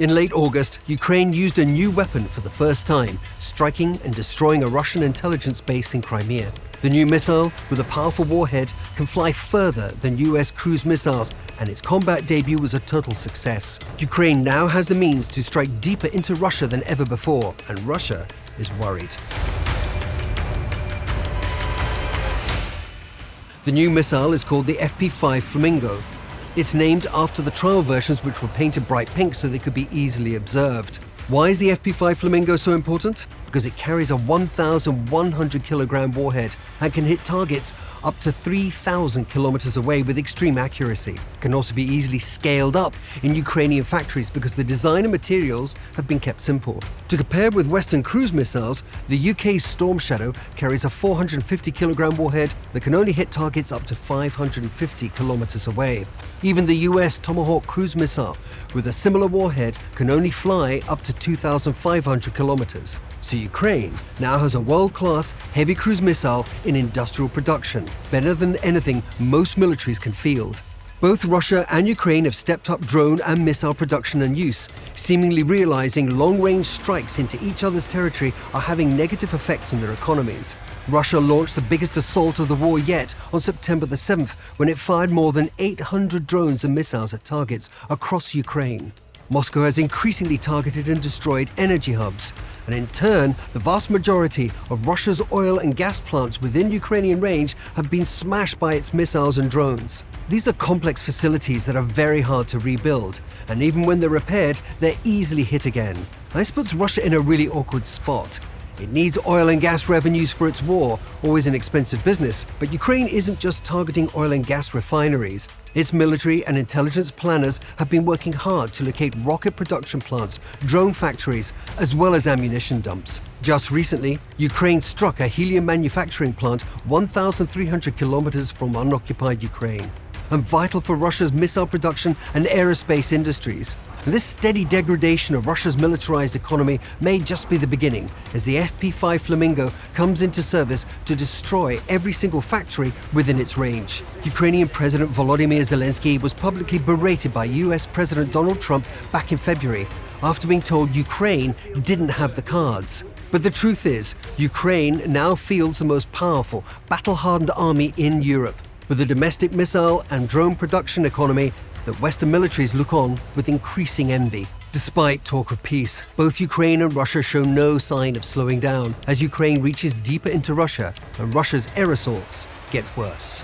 In late August, Ukraine used a new weapon for the first time, striking and destroying a Russian intelligence base in Crimea. The new missile, with a powerful warhead, can fly further than US cruise missiles, and its combat debut was a total success. Ukraine now has the means to strike deeper into Russia than ever before, and Russia is worried. The new missile is called the FP5 Flamingo. It's named after the trial versions, which were painted bright pink so they could be easily observed. Why is the FP5 Flamingo so important? Because it carries a 1,100 kilogram warhead and can hit targets up to 3,000 kilometers away with extreme accuracy. It can also be easily scaled up in Ukrainian factories because the design and materials have been kept simple. To compare with Western cruise missiles, the UK's Storm Shadow carries a 450 kilogram warhead that can only hit targets up to 550 kilometers away. Even the US Tomahawk cruise missile, with a similar warhead, can only fly up to 2,500 kilometers. So Ukraine now has a world-class heavy cruise missile in industrial production, better than anything most militaries can field. Both Russia and Ukraine have stepped up drone and missile production and use, seemingly realizing long-range strikes into each other's territory are having negative effects on their economies. Russia launched the biggest assault of the war yet on September the 7th, when it fired more than 800 drones and missiles at targets across Ukraine. Moscow has increasingly targeted and destroyed energy hubs, and in turn, the vast majority of Russia's oil and gas plants within Ukrainian range have been smashed by its missiles and drones. These are complex facilities that are very hard to rebuild, and even when they're repaired, they're easily hit again. This puts Russia in a really awkward spot. It needs oil and gas revenues for its war, always an expensive business, but Ukraine isn't just targeting oil and gas refineries. Its military and intelligence planners have been working hard to locate rocket production plants, drone factories, as well as ammunition dumps. Just recently, Ukraine struck a helium manufacturing plant 1,300 kilometers from unoccupied Ukraine, and vital for Russia's missile production and aerospace industries. This steady degradation of Russia's militarized economy may just be the beginning, as the FP5 Flamingo comes into service to destroy every single factory within its range. Ukrainian President Volodymyr Zelenskyy was publicly berated by US President Donald Trump back in February after being told Ukraine didn't have the cards. But the truth is, Ukraine now fields the most powerful, battle-hardened army in Europe, with a domestic missile and drone production economy that Western militaries look on with increasing envy. Despite talk of peace, both Ukraine and Russia show no sign of slowing down as Ukraine reaches deeper into Russia and Russia's air assaults get worse.